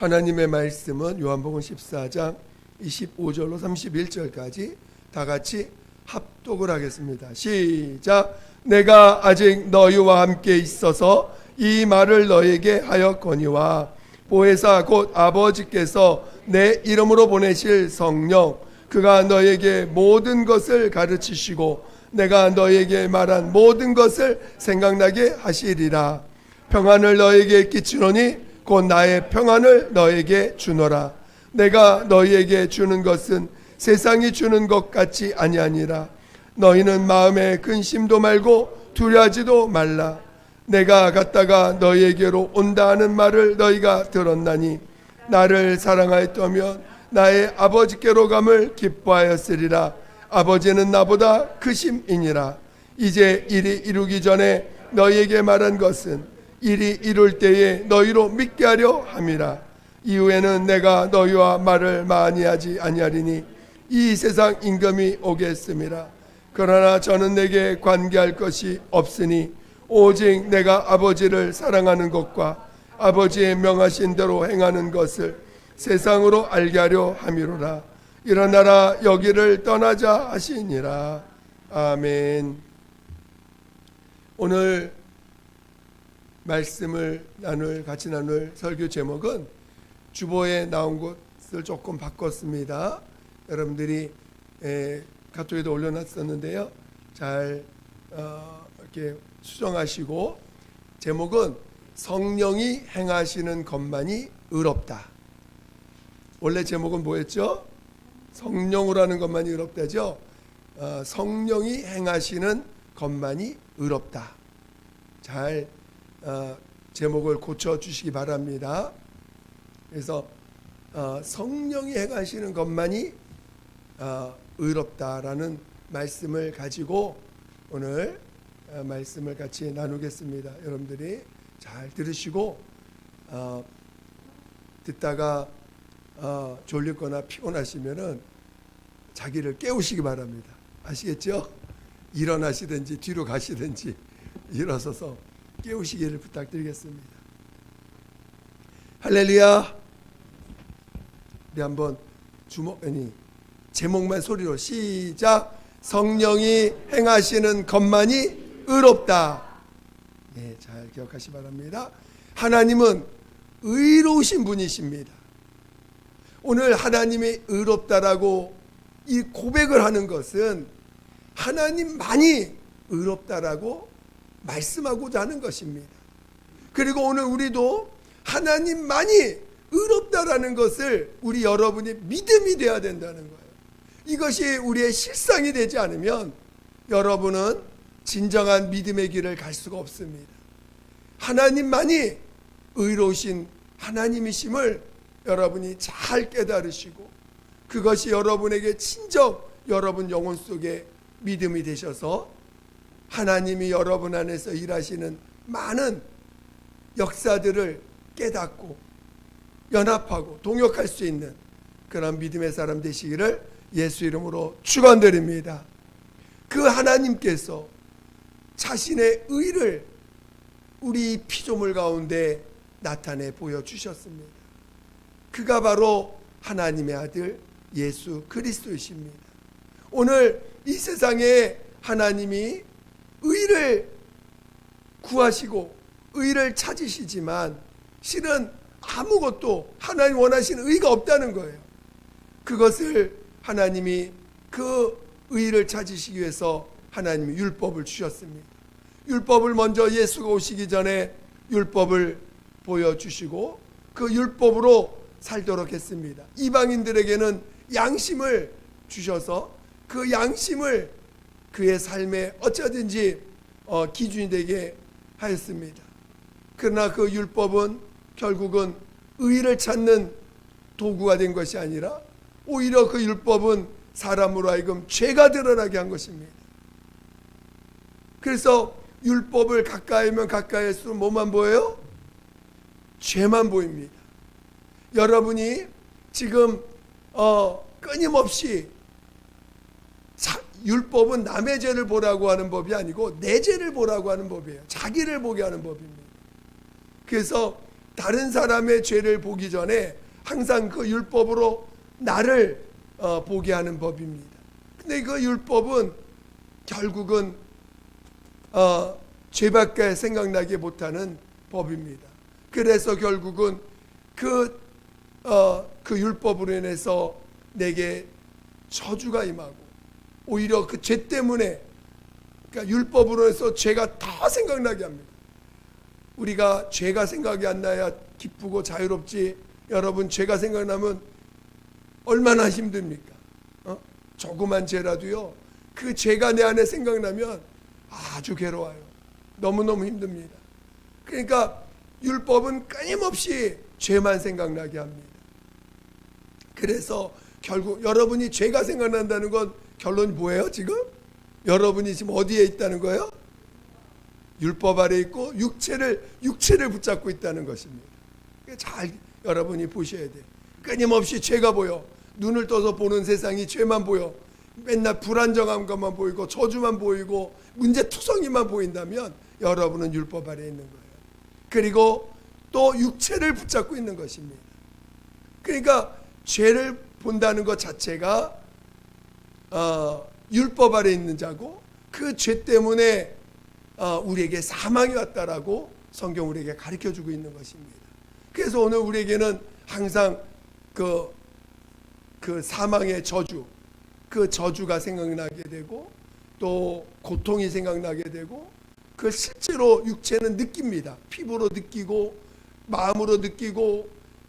하나님의 말씀은 요한복음 14장 25절로 31절까지 다 같이 합독을 하겠습니다. 시작. 내가 아직 너희와 함께 있어서 이 말을 너희에게 하였거니와 보혜사 곧 아버지께서 내 이름으로 보내실 성령 그가 너희에게 모든 것을 가르치시고 내가 너희에게 말한 모든 것을 생각나게 하시리라. 평안을 너희에게 끼치노니 곧 나의 평안을 너에게 주노라. 내가 너희에게 주는 것은 세상이 주는 것 같이 아니하니라. 너희는 마음에 근심도 말고 두려워하지도 말라. 내가 갔다가 너희에게로 온다 하는 말을 너희가 들었나니 나를 사랑하였다면 나의 아버지께로 감을 기뻐하였으리라. 아버지는 나보다 크심이니라. 이제 일이 이루기 전에 너희에게 말한 것은 일이 이룰 때에 너희로 믿게 하려 함이라. 이후에는 내가 너희와 말을 많이 하지 아니하리니 이 세상 임금이 오겠음이라. 그러나 저는 내게 관계할 것이 없으니 오직 내가 아버지를 사랑하는 것과 아버지의 명하신 대로 행하는 것을 세상으로 알게 하려 함이로라. 일어나라 여기를 떠나자 하시니라. 아멘. 오늘 말씀을 같이 나눌 설교 제목은 주보에 나온 것을 조금 바꿨습니다. 여러분들이 카톡에도 올려놨었는데요. 잘 이렇게 수정하시고 제목은 성령이 행하시는 것만이 의롭다. 원래 제목은 뭐였죠? 성령으로 하는 것만이 의롭다죠. 성령이 행하시는 것만이 의롭다. 잘 제목을 고쳐주시기 바랍니다. 그래서 성령이 행하시는 것만이 의롭다라는 말씀을 가지고 오늘 말씀을 같이 나누겠습니다. 여러분들이 잘 들으시고 듣다가 졸리거나 피곤하시면은 자기를 깨우시기 바랍니다. 아시겠죠? 일어나시든지 뒤로 가시든지 일어서서 깨우시기를 부탁드리겠습니다. 할렐루야. 우리 한번 제목만 소리로 시작. 성령이 행하시는 것만이 의롭다. 네, 잘 기억하시기 바랍니다. 하나님은 의로우신 분이십니다. 오늘 하나님이 의롭다라고 이 고백을 하는 것은 하나님만이 의롭다라고 말씀하고자 하는 것입니다. 그리고 오늘 우리도 하나님만이 의롭다라는 것을 우리 여러분이 믿음이 되어야 된다는 거예요. 이것이 우리의 실상이 되지 않으면 여러분은 진정한 믿음의 길을 갈 수가 없습니다. 하나님만이 의로우신 하나님이심을 여러분이 잘 깨달으시고 그것이 여러분에게 친정 여러분 영혼 속에 믿음이 되셔서 하나님이 여러분 안에서 일하시는 많은 역사들을 깨닫고 연합하고 동역할 수 있는 그런 믿음의 사람 되시기를 예수 이름으로 축원드립니다. 그 하나님께서 자신의 의를 우리 피조물 가운데 나타내 보여주셨습니다. 그가 바로 하나님의 아들 예수 그리스도이십니다. 오늘 이 세상에 하나님이 의를 구하시고 의를 찾으시지만 실은 아무것도 하나님 원하시는 의가 없다는 거예요. 그것을 하나님이 그 의를 찾으시기 위해서 하나님이 율법을 주셨습니다. 율법을 먼저 예수가 오시기 전에 율법을 보여주시고 그 율법으로 살도록 했습니다. 이방인들에게는 양심을 주셔서 그 양심을 그의 삶에 어쩌든지 기준이 되게 하였습니다. 그러나 그 율법은 결국은 의를 찾는 도구가 된 것이 아니라 오히려 그 율법은 사람으로 하여금 죄가 드러나게 한 것입니다. 그래서 율법을 가까이 하면 가까이 할수록 뭐만 보여요? 죄만 보입니다. 여러분이 지금 끊임없이 율법은 남의 죄를 보라고 하는 법이 아니고 내 죄를 보라고 하는 법이에요. 자기를 보게 하는 법입니다. 그래서 다른 사람의 죄를 보기 전에 항상 그 율법으로 나를 보게 하는 법입니다. 근데 그 율법은 결국은 죄밖에 생각나게 못하는 법입니다. 그래서 결국은 그 율법으로 인해서 내게 저주가 임하고, 오히려 그 죄 때문에, 그러니까 율법으로 해서 죄가 더 생각나게 합니다. 우리가 죄가 생각이 안 나야 기쁘고 자유롭지, 여러분 죄가 생각나면 얼마나 힘듭니까? 조그만 죄라도요, 그 죄가 내 안에 생각나면 아주 괴로워요. 너무너무 힘듭니다. 그러니까 율법은 끊임없이 죄만 생각나게 합니다. 그래서 결국 여러분이 죄가 생각난다는 건 결론이 뭐예요? 지금 여러분이 지금 어디에 있다는 거예요? 율법 아래 있고 육체를 붙잡고 있다는 것입니다. 잘 여러분이 보셔야 돼요. 끊임없이 죄가 보여. 눈을 떠서 보는 세상이 죄만 보여. 맨날 불안정한 것만 보이고 저주만 보이고 문제투성이만 보인다면 여러분은 율법 아래 있는 거예요. 그리고 또 육체를 붙잡고 있는 것입니다. 그러니까 죄를 본다는 것 자체가 율법 아래 있는 자고, 그 죄 때문에 우리에게 사망이 왔다라고 성경 우리에게 가르쳐주고 있는 것입니다. 그래서 오늘 우리에게는 항상 그 사망의 저주, 그 저주가 생각나게 되고, 또 고통이 생각나게 되고, 그 실제로 육체는 느낍니다. 피부로 느끼고 마음으로 느끼고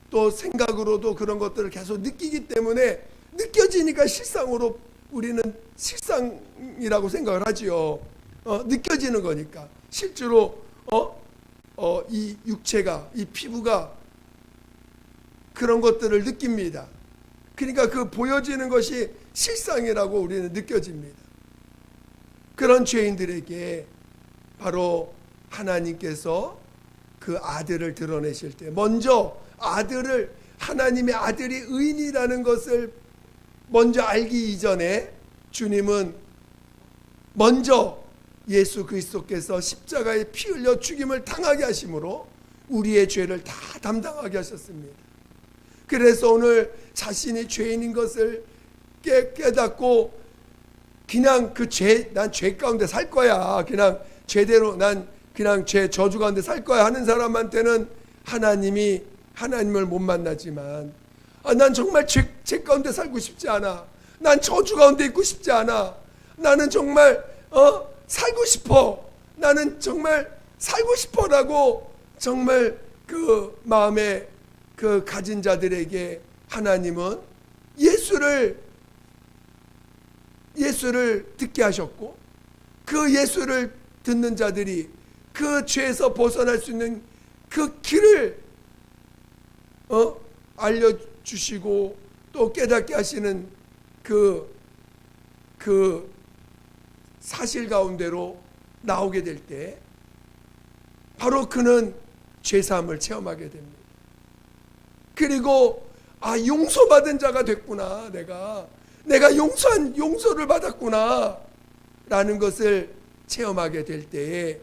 또 생각으로도 그런 것들을 계속 느끼기 때문에, 느껴지니까 실상으로 우리는 실상이라고 생각을 하지요. 느껴지는 거니까. 실제로 이 육체가, 이 피부가 그런 것들을 느낍니다. 그러니까 그 보여지는 것이 실상이라고 우리는 느껴집니다. 그런 죄인들에게 바로 하나님께서 그 아들을 드러내실 때, 먼저 아들을, 하나님의 아들이 의인이라는 것을 먼저 알기 이전에 주님은 먼저 예수 그리스도께서 십자가에 피 흘려 죽임을 당하게 하심으로 우리의 죄를 다 담당하게 하셨습니다. 그래서 오늘 자신이 죄인인 것을 깨닫고 그냥 그 죄, 난 죄 가운데 살 거야, 그냥 죄대로 난 그냥 죄 저주 가운데 살 거야 하는 사람한테는 하나님을 못 만나지만, 난 정말 죄 가운데 살고 싶지 않아, 난 저주 가운데 있고 싶지 않아, 나는 정말 살고 싶어, 나는 정말 살고 싶어라고 정말 그 마음에 그 가진 자들에게 하나님은 예수를 듣게 하셨고, 그 예수를 듣는 자들이 그 죄에서 벗어날 수 있는 그 길을 알려주시고 또 깨닫게 하시는 그 사실 가운데로 나오게 될 때 바로 그는 죄사함을 체험하게 됩니다. 그리고 용서받은 자가 됐구나, 내가 용서를 받았구나 라는 것을 체험하게 될 때에,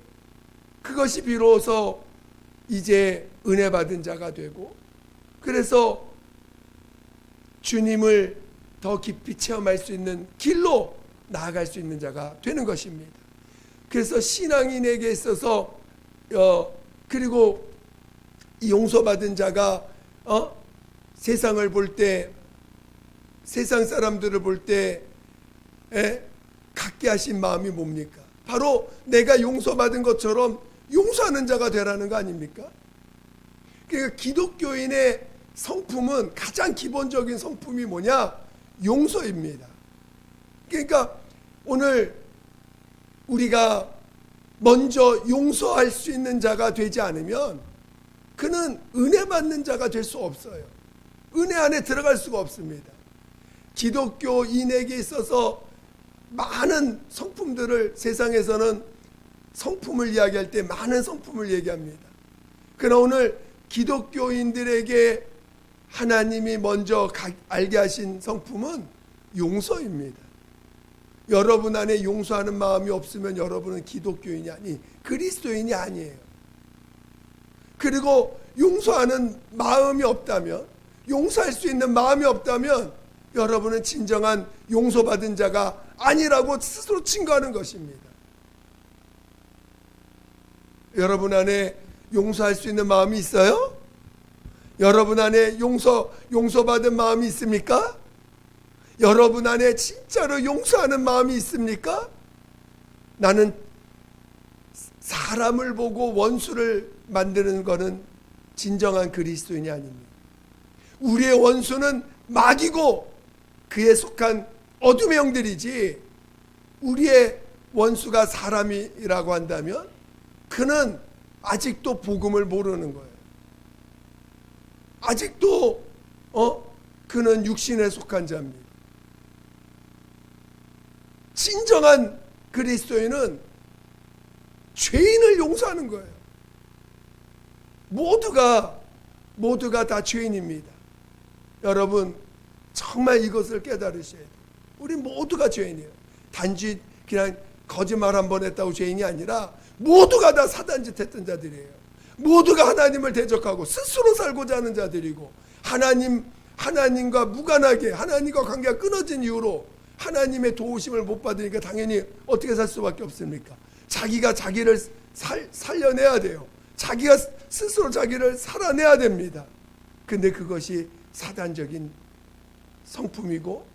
그것이 비로소 이제 은혜 받은 자가 되고, 그래서 주님을 더 깊이 체험할 수 있는 길로 나아갈 수 있는 자가 되는 것입니다. 그래서 신앙인에게 있어서 그리고 이 용서받은 자가 세상을 볼 때, 세상 사람들을 볼 때 갖게 하신 마음이 뭡니까? 바로 내가 용서받은 것처럼 용서하는 자가 되라는 거 아닙니까? 그러니까 기독교인의 성품은, 가장 기본적인 성품이 뭐냐? 용서입니다. 그러니까 오늘 우리가 먼저 용서할 수 있는 자가 되지 않으면 그는 은혜 받는 자가 될 수 없어요. 은혜 안에 들어갈 수가 없습니다. 기독교인에게 있어서 많은 성품들을, 세상에서는 성품을 이야기할 때 많은 성품을 얘기합니다. 그러나 오늘 기독교인들에게 하나님이 먼저 알게 하신 성품은 용서입니다. 여러분 안에 용서하는 마음이 없으면 여러분은 기독교인이 그리스도인이 아니에요. 그리고 용서하는 마음이 없다면, 용서할 수 있는 마음이 없다면 여러분은 진정한 용서받은 자가 아니라고 스스로 증거하는 것입니다. 여러분 안에 용서할 수 있는 마음이 있어요? 여러분 안에 용서받은 마음이 있습니까? 여러분 안에 진짜로 용서하는 마음이 있습니까? 나는 사람을 보고 원수를 만드는 것은 진정한 그리스도인이 아닙니다. 우리의 원수는 마귀고 그에 속한 어둠의 영들이지, 우리의 원수가 사람이라고 한다면 그는 아직도 복음을 모르는 거예요. 아직도 그는 육신에 속한 자입니다. 진정한 그리스도인은 죄인을 용서하는 거예요. 모두가 다 죄인입니다. 여러분 정말 이것을 깨달으셔야 돼요. 우리 모두가 죄인이에요. 단지 그냥 거짓말 한 번 했다고 죄인이 아니라 모두가 다 사단짓 했던 자들이에요. 모두가 하나님을 대적하고 스스로 살고자 하는 자들이고, 하나님과 무관하게 하나님과 관계가 끊어진 이후로 하나님의 도우심을 못 받으니까 당연히 어떻게 살 수밖에 없습니까? 자기가 자기를 살려내야 돼요. 자기가 스스로 자기를 살아내야 됩니다. 근데 그것이 사단적인 성품이고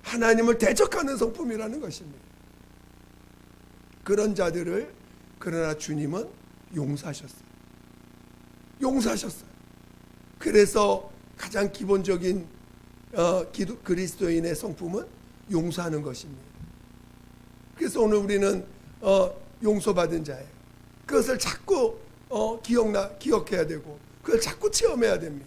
하나님을 대적하는 성품이라는 것입니다. 그런 자들을 그러나 주님은 용서하셨어요. 그래서 가장 기본적인 그리스도인의 성품은 용서하는 것입니다. 그래서 오늘 우리는 용서받은 자예요. 그것을 자꾸 기억해야 되고 그걸 자꾸 체험해야 됩니다.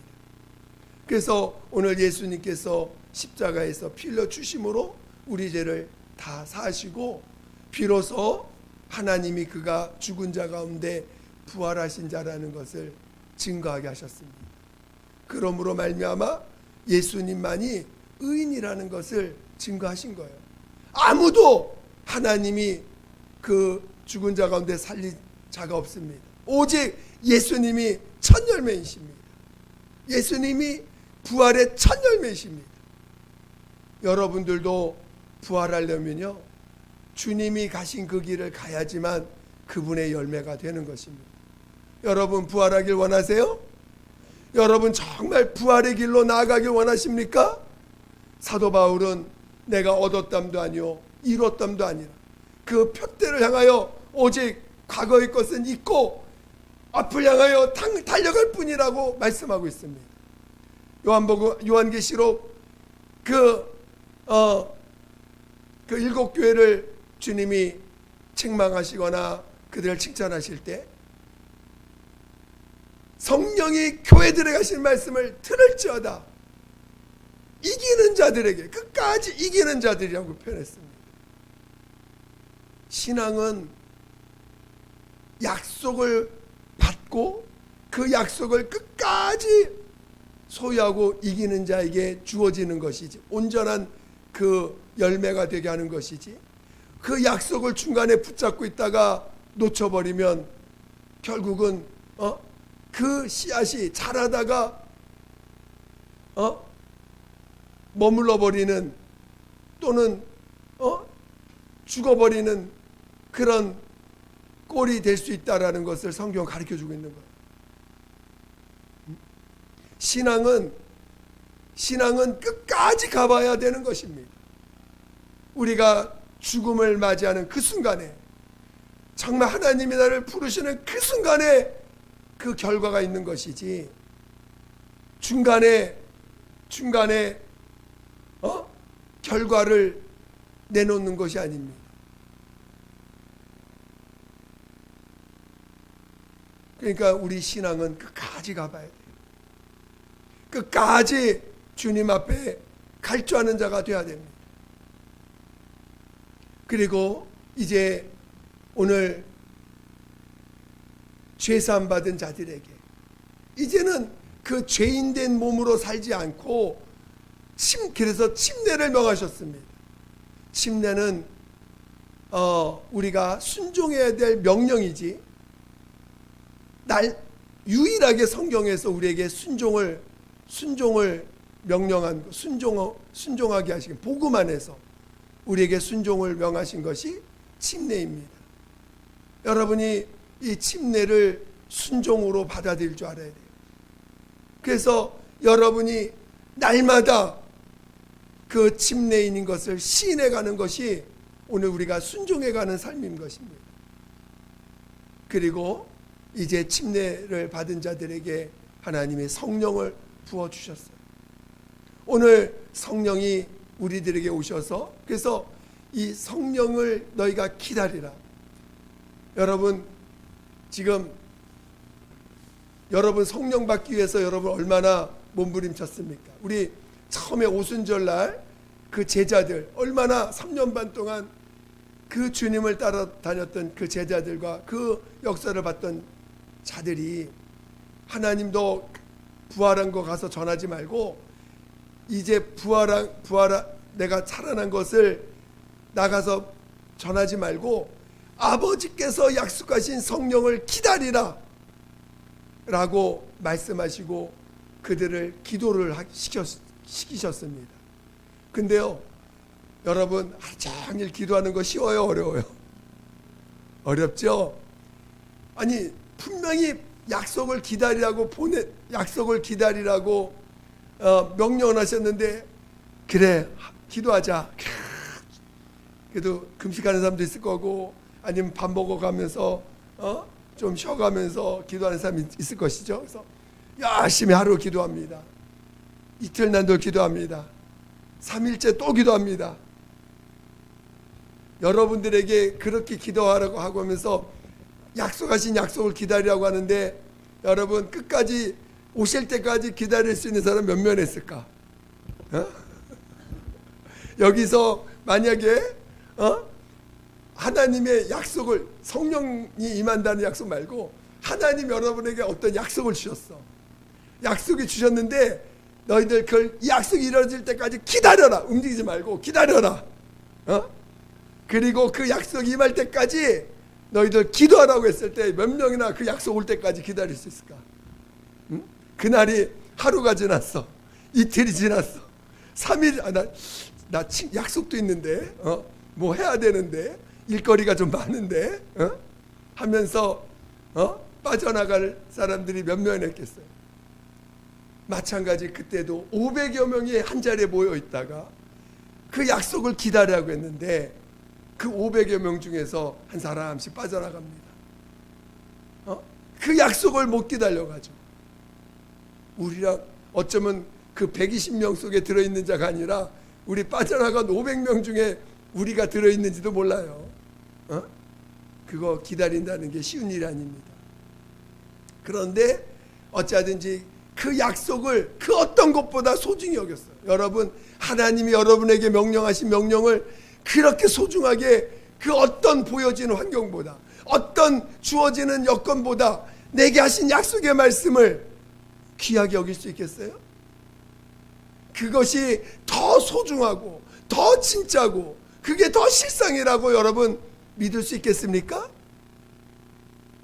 그래서 오늘 예수님께서 십자가에서 피 흘려 주심으로 우리 죄를 다 사하시고 비로소 하나님이 그가 죽은 자 가운데 부활하신 자라는 것을 증거하게 하셨습니다. 그러므로 말미암아 예수님만이 의인이라는 것을 증거하신 거예요. 아무도 하나님이 그 죽은 자 가운데 살린 자가 없습니다. 오직 예수님이 첫 열매이십니다. 예수님이 부활의 첫 열매이십니다. 여러분들도 부활하려면요, 주님이 가신 그 길을 가야지만 그분의 열매가 되는 것입니다. 여러분 부활하길 원하세요? 여러분 정말 부활의 길로 나아가길 원하십니까? 사도 바울은 내가 얻었담도 아니요 이뤘담도 아니라 그 표대를 향하여 오직 과거의 것은 잊고 앞을 향하여 달려갈 뿐이라고 말씀하고 있습니다. 요한계시록 그 일곱 교회를 주님이 책망하시거나 그들을 칭찬하실 때 성령이 교회들에게 하신 말씀을 들을지어다 이기는 자들에게, 끝까지 이기는 자들이라고 표현했습니다. 신앙은 약속을 받고 그 약속을 끝까지 소유하고 이기는 자에게 주어지는 것이지, 온전한 그 열매가 되게 하는 것이지, 그 약속을 중간에 붙잡고 있다가 놓쳐버리면 결국은 그 씨앗이 자라다가 머물러 버리는 또는 죽어버리는 그런 꼴이 될 수 있다라는 것을 성경은 가르쳐주고 있는 거예요. 신앙은 끝까지 가봐야 되는 것입니다. 우리가 죽음을 맞이하는 그 순간에, 정말 하나님이 나를 부르시는 그 순간에 그 결과가 있는 것이지, 중간에 결과를 내놓는 것이 아닙니다. 그러니까 우리 신앙은 끝까지 가봐야 돼요. 끝까지 주님 앞에 갈주하는 자가 되어야 됩니다. 그리고 이제 오늘 죄사함 받은 자들에게 이제는 그 죄인된 몸으로 살지 않고 그래서 침례를 명하셨습니다. 침례는 우리가 순종해야 될 명령이지 유일하게 성경에서 우리에게 순종을 명령한 순종하게 하신 복음 안에서 우리에게 순종을 명하신 것이 침례입니다. 여러분이 이 침례를 순종으로 받아들일 줄 알아야 돼요. 그래서 여러분이 날마다 그 침례인인 것을 시인해가는 것이 오늘 우리가 순종해가는 삶인 것입니다. 그리고 이제 침례를 받은 자들에게 하나님의 성령을 부어주셨어요. 오늘 성령이 우리들에게 오셔서 그래서 이 성령을 너희가 기다리라. 여러분 지금 여러분 성령 받기 위해서 여러분 얼마나 몸부림쳤습니까? 우리 처음에 오순절날 그 제자들 얼마나 3년 반 동안 그 주님을 따라다녔던 그 제자들과 그 역사를 봤던 자들이 하나님도 부활한 거 가서 전하지 말고 이제 부활한 내가 살아난 것을 나가서 전하지 말고 아버지께서 약속하신 성령을 기다리라 라고 말씀하시고 그들을 기도를 시키셨습니다. 근데요 여러분 하루 종일 기도하는 거 쉬워요 어려워요? 어렵죠? 아니 분명히 약속을 기다리라고 명령을 하셨는데 그래 기도하자. 그래도 금식하는 사람도 있을 거고 아니면 밥 먹어가면서 좀 쉬어가면서 기도하는 사람이 있을 것이죠. 그래서 열심히 하루 기도합니다. 이틀날도 기도합니다. 3일째 또 기도합니다. 여러분들에게 그렇게 기도하라고 하고 하면서 약속하신 약속을 기다리라고 하는데 여러분 끝까지 오실 때까지 기다릴 수 있는 사람 몇 명 있을까? 여기서 만약에 하나님의 약속을 성령이 임한다는 약속 말고 하나님 여러분에게 어떤 약속을 주셨어. 약속이 주셨는데 너희들 그 약속이 이루어질 때까지 기다려라. 움직이지 말고 기다려라. 그리고 그 약속이 임할 때까지 너희들 기도하라고 했을 때 몇 명이나 그 약속 올 때까지 기다릴 수 있을까? 그날이 하루가 지났어. 이틀이 지났어. 3일 나 약속도 있는데 뭐 해야 되는데 일거리가 좀 많은데 하면서 빠져나갈 사람들이 몇 명이나 있겠어요. 마찬가지 그때도 500여 명이 한 자리에 모여 있다가 그 약속을 기다리라고 했는데 그 500여 명 중에서 한 사람씩 빠져나갑니다. 그 약속을 못 기다려가지고 우리랑 어쩌면 그 120명 속에 들어있는 자가 아니라 우리 빠져나간 500명 중에 우리가 들어있는지도 몰라요. 그거 기다린다는 게 쉬운 일이 아닙니다. 그런데 어찌하든지 그 약속을 그 어떤 것보다 소중히 여겼어요. 여러분 하나님이 여러분에게 명령하신 명령을 그렇게 소중하게 그 어떤 보여지는 환경보다 어떤 주어지는 여건보다 내게 하신 약속의 말씀을 귀하게 여길 수 있겠어요? 그것이 더 소중하고 더 진짜고 그게 더 실상이라고 여러분 믿을 수 있겠습니까?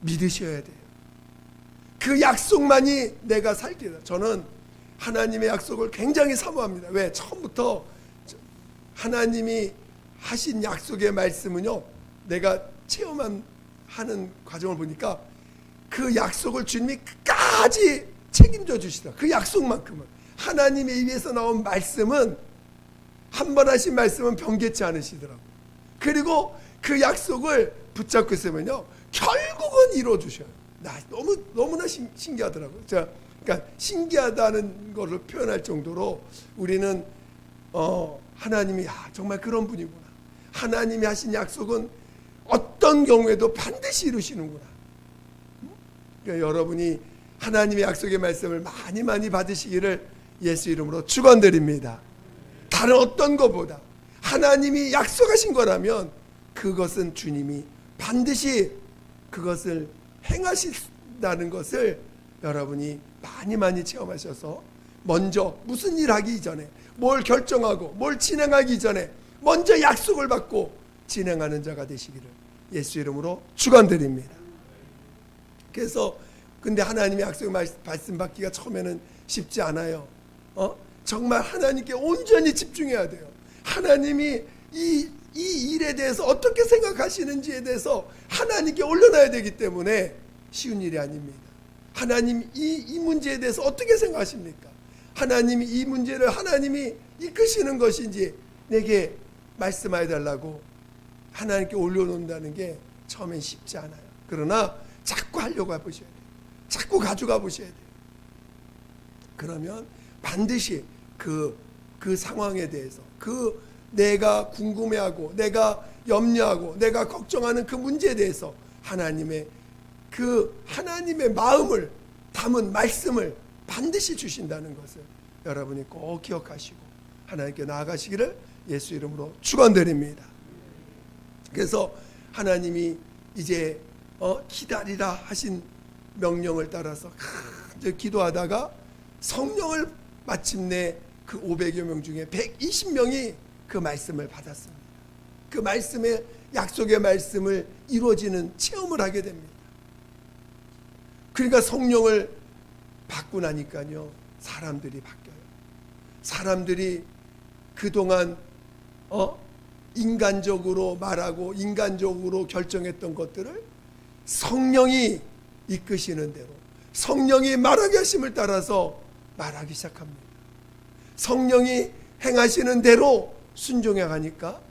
믿으셔야 돼요. 그 약속만이 내가 살기다. 저는 하나님의 약속을 굉장히 사모합니다. 왜? 처음부터 하나님이 하신 약속의 말씀은요 내가 체험하는 과정을 보니까 그 약속을 주님이 끝까지 책임져 주시더라. 그 약속만큼은 하나님의 입에서 나온 말씀은 한 번 하신 말씀은 변개치 않으시더라고요. 그리고 그 약속을 붙잡고 있으면요 결국은 이루어 주셔요. 너무나 신기하더라고요. 그러니까 신기하다는 것을 표현할 정도로 우리는 하나님이 정말 그런 분이구나. 하나님이 하신 약속은 어떤 경우에도 반드시 이루시는구나. 그러니까 여러분이 하나님의 약속의 말씀을 많이 받으시기를 예수 이름으로 축원드립니다. 다른 어떤 것보다 하나님이 약속하신 거라면 그것은 주님이 반드시 그것을 행하신다는 것을 여러분이 많이 체험하셔서 먼저 무슨 일 하기 전에 뭘 결정하고 뭘 진행하기 전에 먼저 약속을 받고 진행하는 자가 되시기를 예수 이름으로 축원드립니다. 그래서 근데 하나님의 약속의 말씀 받기가 처음에는 쉽지 않아요. 정말 하나님께 온전히 집중해야 돼요. 하나님이 이 일에 대해서 어떻게 생각하시는지에 대해서 하나님께 올려놔야 되기 때문에 쉬운 일이 아닙니다. 하나님 이 문제에 대해서 어떻게 생각하십니까? 하나님이 이 문제를 하나님이 이끄시는 것인지 내게 말씀해 달라고 하나님께 올려놓는다는 게 처음엔 쉽지 않아요. 그러나 자꾸 하려고 해보셔야 돼요. 자꾸 가져가 보셔야 돼요. 그러면 반드시 그 상황에 대해서 내가 궁금해하고 내가 염려하고 내가 걱정하는 그 문제에 대해서 하나님의 마음을 담은 말씀을 반드시 주신다는 것을 여러분이 꼭 기억하시고 하나님께 나아가시기를 예수 이름으로 축원드립니다. 그래서 하나님이 이제 기다리라 하신 명령을 따라서 기도하다가 성령을 마침내 그 500여 명 중에 120명이 그 말씀을 받았습니다. 그 말씀의 약속의 말씀을 이루어지는 체험을 하게 됩니다. 그러니까 성령을 받고 나니까요 사람들이 바뀌어요. 사람들이 그동안 인간적으로 말하고 인간적으로 결정했던 것들을 성령이 이끄시는 대로 성령이 말하게 하심을 따라서 말하기 시작합니다. 성령이 행하시는 대로 순종해 가니까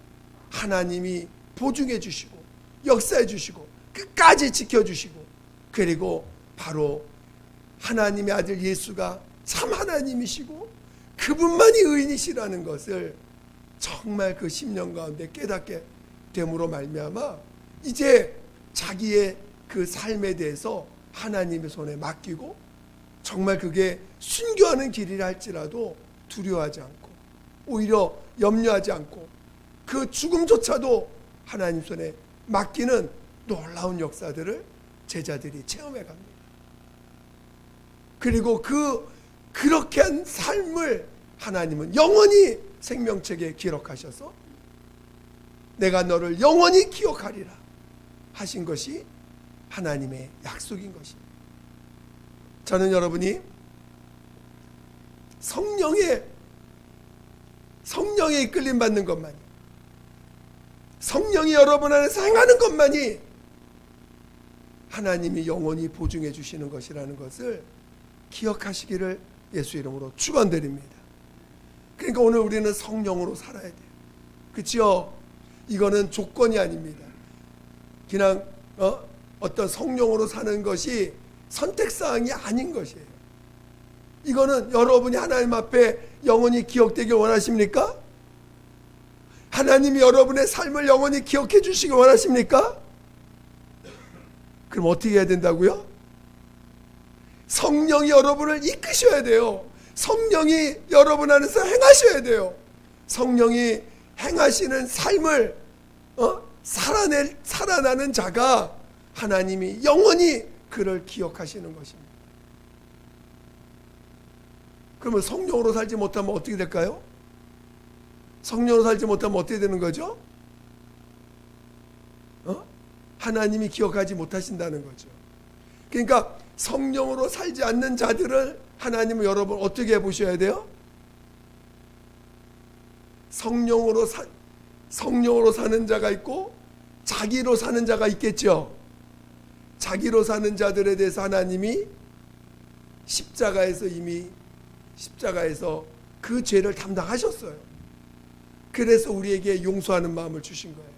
하나님이 보증해 주시고 역사해 주시고 끝까지 지켜주시고 그리고 바로 하나님의 아들 예수가 참 하나님이시고 그분만이 의인이시라는 것을 정말 그 10년 가운데 깨닫게 됨으로 말미암아 이제 자기의 그 삶에 대해서 하나님의 손에 맡기고 정말 그게 순교하는 길이라 할지라도 두려워하지 않고 오히려 염려하지 않고 그 죽음조차도 하나님 손에 맡기는 놀라운 역사들을 제자들이 체험해 갑니다. 그리고 그렇게 한 삶을 하나님은 영원히 생명책에 기록하셔서 내가 너를 영원히 기억하리라 하신 것이 하나님의 약속인 것입니다. 저는 여러분이 성령에 이끌림 받는 것만이 성령이 여러분 안에서 행하는 것만이 하나님이 영원히 보증해 주시는 것이라는 것을 기억하시기를 예수 이름으로 축원드립니다. 그러니까 오늘 우리는 성령으로 살아야 돼요. 그렇죠? 이거는 조건이 아닙니다. 그냥 어떤 성령으로 사는 것이 선택사항이 아닌 것이에요. 이거는 여러분이 하나님 앞에 영원히 기억되길 원하십니까? 하나님이 여러분의 삶을 영원히 기억해 주시길 원하십니까? 그럼 어떻게 해야 된다고요? 성령이 여러분을 이끄셔야 돼요. 성령이 여러분 안에서 행하셔야 돼요. 성령이 행하시는 삶을 살아나는 자가 하나님이 영원히 그를 기억하시는 것입니다. 그러면 성령으로 살지 못하면 어떻게 될까요? 성령으로 살지 못하면 어떻게 되는 거죠? 하나님이 기억하지 못하신다는 거죠. 그러니까 성령으로 살지 않는 자들을 하나님은 여러분 어떻게 해보셔야 돼요? 성령으로 사는 자가 있고 자기로 사는 자가 있겠죠. 자기로 사는 자들에 대해서 하나님이 십자가에서 그 죄를 담당하셨어요. 그래서 우리에게 용서하는 마음을 주신 거예요.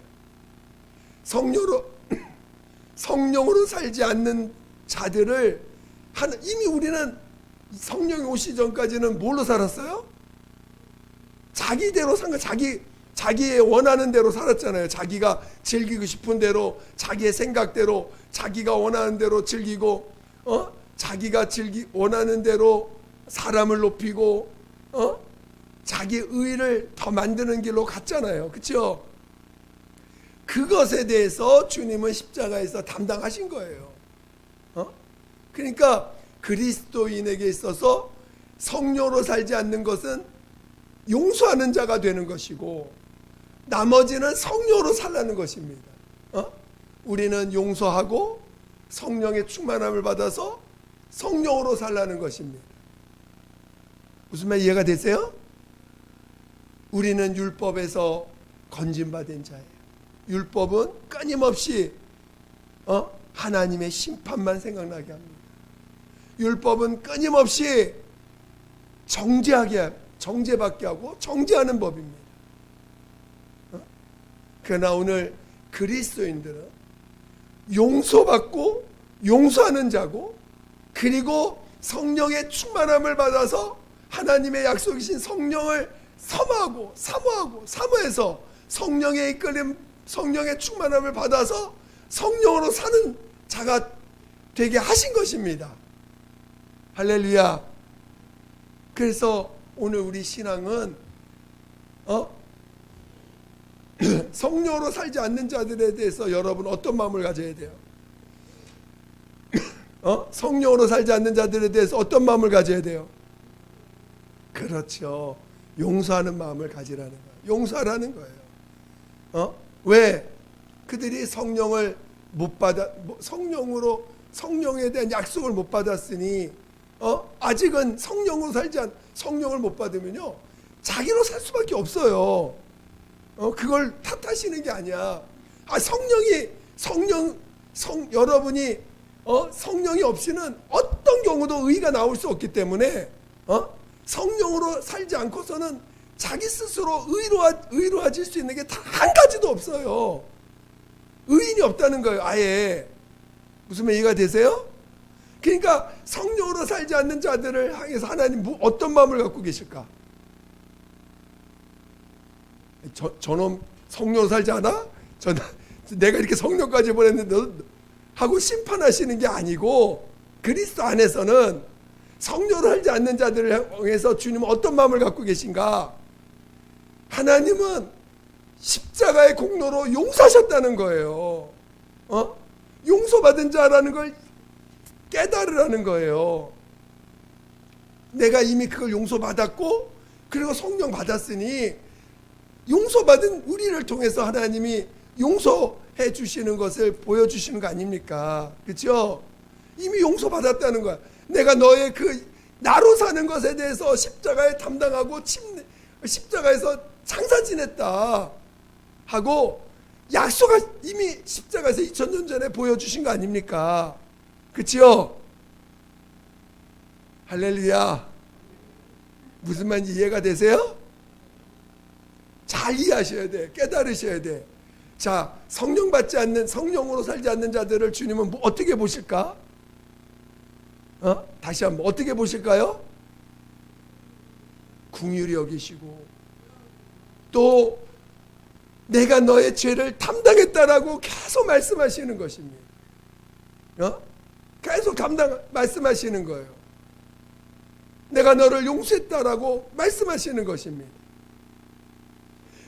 성령으로 살지 않는 자들을 이미 우리는 성령이 오시기 전까지는 뭘로 살았어요? 자기대로 산 거, 자기의 원하는 대로 살았잖아요. 자기가 즐기고 싶은 대로, 자기의 생각대로, 자기가 원하는 대로 즐기고, 자기가 원하는 대로 사람을 높이고, 자기 의를 더 만드는 길로 갔잖아요. 그렇죠? 그것에 대해서 주님은 십자가에서 담당하신 거예요. 그러니까 그리스도인에게 있어서 성령으로 살지 않는 것은 용서하는 자가 되는 것이고 나머지는 성령으로 살라는 것입니다. 우리는 용서하고 성령의 충만함을 받아서 성령으로 살라는 것입니다. 무슨 말 이해가 되세요? 우리는 율법에서 건진받은 자예요. 율법은 끊임없이 하나님의 심판만 생각나게 합니다. 율법은 끊임없이 정죄받게 하고 정죄하는 법입니다. 그러나 오늘 그리스도인들은 용서받고 용서하는 자고, 그리고 성령의 충만함을 받아서 하나님의 약속이신 성령을 사모해서 성령의 이끌림, 성령의 충만함을 받아서 성령으로 사는 자가 되게 하신 것입니다. 할렐루야. 그래서 오늘 우리 신앙은 성령으로 살지 않는 자들에 대해서 여러분 어떤 마음을 가져야 돼요? 성령으로 살지 않는 자들에 대해서 어떤 마음을 가져야 돼요? 그렇죠. 용서하는 마음을 가지라는 거예요. 용서하라는 거예요. 왜? 그들이 성령을 못 받아, 성령에 대한 약속을 못 받았으니, 아직은 성령으로 성령을 못 받으면요, 자기로 살 수밖에 없어요. 그걸 탓하시는 게 아니야. 여러분이 성령이 없이는 어떤 경우도 의가 나올 수 없기 때문에 성령으로 살지 않고서는 자기 스스로 의로워질 수 있는 게 단 한 가지도 없어요. 의인이 없다는 거예요. 아예. 무슨 말 이해가 되세요? 그러니까 성령으로 살지 않는 자들을 향해서 하나님 어떤 마음을 갖고 계실까? 저놈 성령으로 살지 않아? 내가 이렇게 성령까지 보냈는데 하고 심판하시는 게 아니고, 그리스도 안에서는 성령으로 살지 않는 자들을 향해서 주님은 어떤 마음을 갖고 계신가? 하나님은 십자가의 공로로 용서하셨다는 거예요. 용서받은 자라는 걸 깨달으라는 거예요. 내가 이미 그걸 용서받았고, 그리고 성령 받았으니 용서받은 우리를 통해서 하나님이 용서해 주시는 것을 보여주시는 거 아닙니까? 그렇죠? 이미 용서받았다는 거야. 내가 너의 나로 사는 것에 대해서 십자가에 담당하고 십자가에서 장사 지냈다 하고 약속을 이미 십자가에서 2000년 전에 보여주신 거 아닙니까? 그렇죠? 할렐루야. 무슨 말인지 이해가 되세요? 잘 이해하셔야 돼. 깨달으셔야 돼. 자, 성령 받지 않는, 성령으로 살지 않는 자들을 주님은 어떻게 보실까? 다시 한번 어떻게 보실까요? 긍휼히 여기시고, 또 내가 너의 죄를 담당했다라고 계속 말씀하시는 것입니다. 계속 말씀하시는 거예요. 내가 너를 용서했다라고 말씀하시는 것입니다.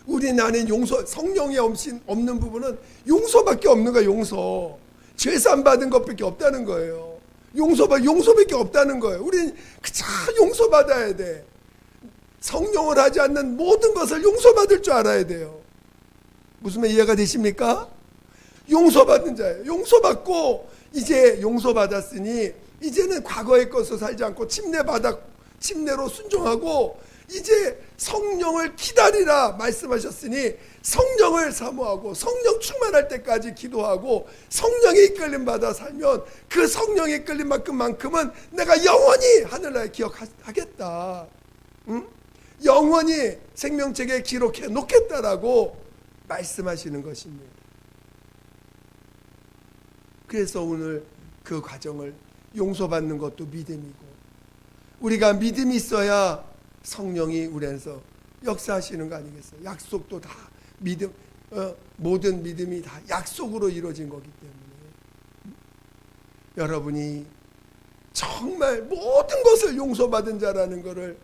우리 나는 성령이 없는 부분은 용서밖에 없는 거예요. 용서. 죄산 받은 것밖에 없다는 거예요. 용서밖에 없다는 거예요. 우리는 그저 용서받아야 돼. 성령을 하지 않는 모든 것을 용서받을 줄 알아야 돼요. 무슨 말 이해가 되십니까? 용서받는 자예요. 용서받고 이제 용서받았으니 이제는 과거의 것으로 살지 않고 침례로 순종하고 이제 성령을 기다리라 말씀하셨으니 성령을 사모하고 성령 충만할 때까지 기도하고 성령의 이끌림 받아 살면 그 성령의 이끌림만큼은 내가 영원히 하늘나라에 기억하겠다. 응? 영원히 생명책에 기록해 놓겠다라고 말씀하시는 것입니다. 그래서 오늘 그 과정을 용서받는 것도 믿음이고, 우리가 믿음이 있어야 성령이 우리 안에서 역사하시는 거 아니겠어요? 약속도 다 믿음, 모든 믿음이 다 약속으로 이루어진 거기 때문에 여러분이 정말 모든 것을 용서받은 자라는 것을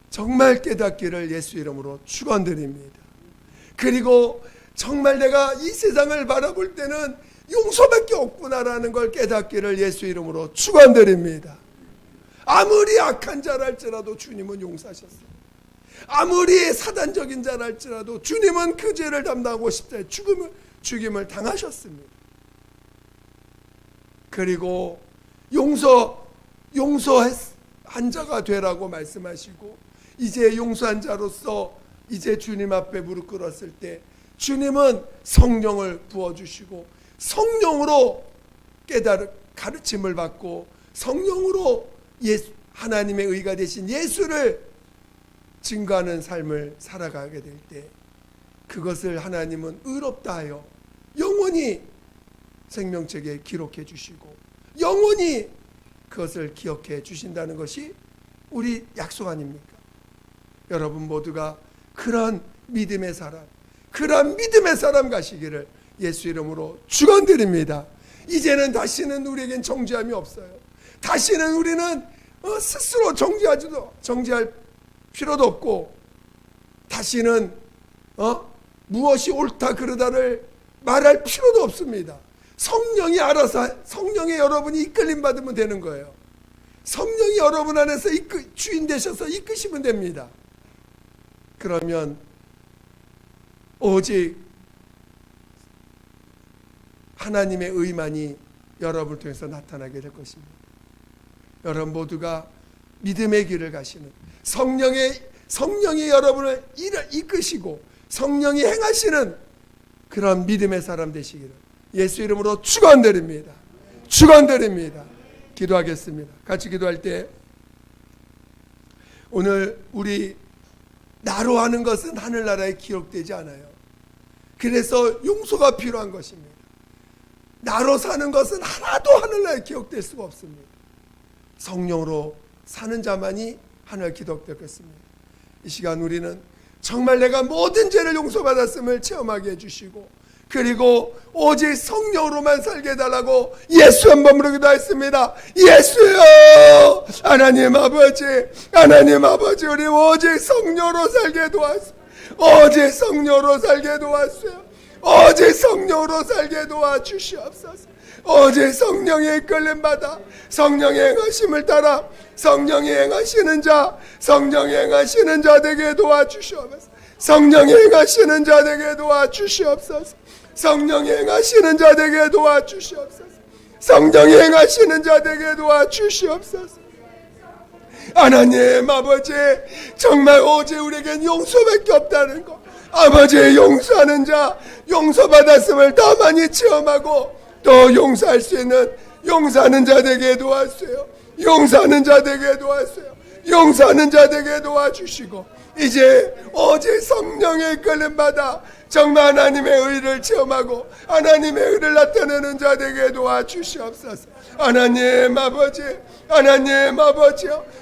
정말 깨닫기를 예수 이름으로 축원드립니다. 그리고 정말 내가 이 세상을 바라볼 때는 용서밖에 없구나라는 걸 깨닫기를 예수 이름으로 축원드립니다. 아무리 악한 자랄지라도 주님은 용서하셨어요. 아무리 사단적인 자랄지라도 주님은 그 죄를 담당하고 십자가에 죽임을 당하셨습니다. 그리고 용서한 자가 되라고 말씀하시고, 이제 용서한 자로서 이제 주님 앞에 무릎 꿇었을 때 주님은 성령을 부어주시고 성령으로 가르침을 받고 성령으로 하나님의 의가 되신 예수를 증거하는 삶을 살아가게 될 때, 그것을 하나님은 의롭다 하여 영원히 생명책에 기록해 주시고 영원히 그것을 기억해 주신다는 것이 우리 약속 아닙니까? 여러분 모두가 그러한 믿음의 사람 가시기를 예수 이름으로 축원드립니다. 이제는 다시는 우리에겐 정죄함이 없어요. 다시는 우리는 스스로 정죄할 필요도 없고, 다시는 무엇이 옳다 그르다를 말할 필요도 없습니다. 성령이 알아서, 성령의 여러분이 이끌림 받으면 되는 거예요. 성령이 여러분 안에서 주인 되셔서 이끄시면 됩니다. 그러면 오직 하나님의 의만이 여러분을 통해서 나타나게 될 것입니다. 여러분 모두가 믿음의 길을 가시는 성령이 여러분을 이끄시고 성령이 행하시는 그런 믿음의 사람 되시기를 예수 이름으로 축원드립니다. 축원드립니다. 기도하겠습니다. 같이 기도할 때, 오늘 우리 나로 하는 것은 하늘나라에 기록되지 않아요. 그래서 용서가 필요한 것입니다. 나로 사는 것은 하나도 하늘나라에 기록될 수가 없습니다. 성령으로 사는 자만이 하늘 기록될 것입니다. 이 시간 우리는 정말 내가 모든 죄를 용서받았음을 체험하게 해주시고, 그리고 오직 성령으로만 살게 해달라고 예수 한번 부르기도 했습니다. 예수여, 하나님 아버지, 우리 오직 성령으로 살게 도와주세요. 오직 성령으로 살게 도와주세요. 오직 성령으로 살게 도와주시옵소서. 오직 성령의 이끌림 받아 성령의 행하심을 따라 성령이 행하시는 자 되게 도와주시옵소서. 성령이 행하시는 자 되게 도와주시옵소서. 성령이 행하시는 자 되게 도와주시옵소서. 성령이 행하시는 자 되게 도와주시옵소서. 하나님 아버지, 정말 오직 우리에겐 용서밖에 없다는 것, 아버지, 용서하는 자, 용서받았음을 더 많이 체험하고 또 용서할 수 있는 용서하는 자 되게 도와주세요. 용서하는 자 되게 도와주세요. 용서하는 자 되게 도와주시고, 이제 오직 성령의 이끌림 받아 정말 하나님의 의를 체험하고 하나님의 의를 나타내는 자 되게 도와주시옵소서. 하나님 아버지요,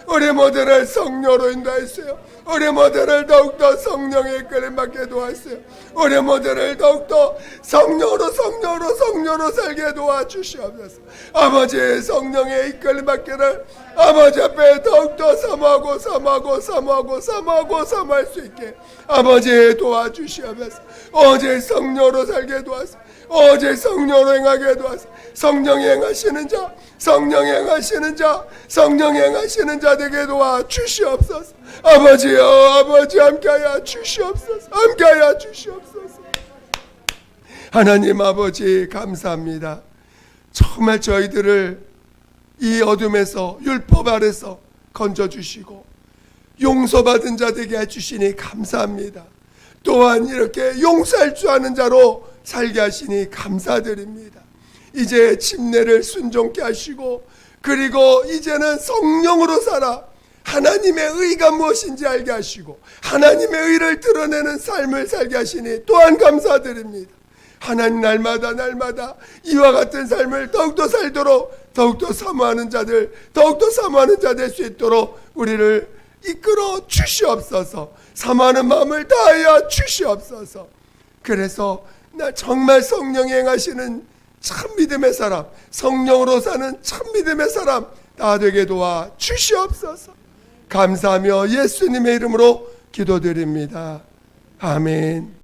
우리 모두를 성령으로 인도하세요. 우리 모두를 더욱더 성령의 이끌림 받게 도와주세요. 우리 모두를 더욱더 성령으로 살게 도와주시옵소서. 아버지, 성령의 이끌림 받기를 아버지 앞에 더욱더 사모할 수 있게 아버지 도와주시옵소서. 오직 성령으로 살게 도와주세요. 오직 성령으로 행하게 도와주세요. 성령이 행하시는 자 되게 도와주시옵소서. 아버지여, 아버지 함께하여 주시옵소서. 하나님 아버지, 감사합니다. 정말 저희들을 이 어둠에서, 율법 아래서 건져주시고 용서받은 자 되게 해주시니 감사합니다. 또한 이렇게 용서할 줄 아는 자로 살게 하시니 감사드립니다. 이제 침례를 순종케 하시고, 그리고 이제는 성령으로 살아 하나님의 의가 무엇인지 알게 하시고 하나님의 의를 드러내는 삶을 살게 하시니 또한 감사드립니다. 하나님, 날마다 이와 같은 삶을 더욱더 살도록 더욱더 사모하는 자 될 수 있도록 우리를 이끌어 주시옵소서. 사모하는 마음을 다하여 주시옵소서. 그래서 나 정말 성령이 행하시는 참 믿음의 사람, 성령으로 사는 참 믿음의 사람 다 되게 도와 주시옵소서. 감사하며 예수님의 이름으로 기도드립니다. 아멘.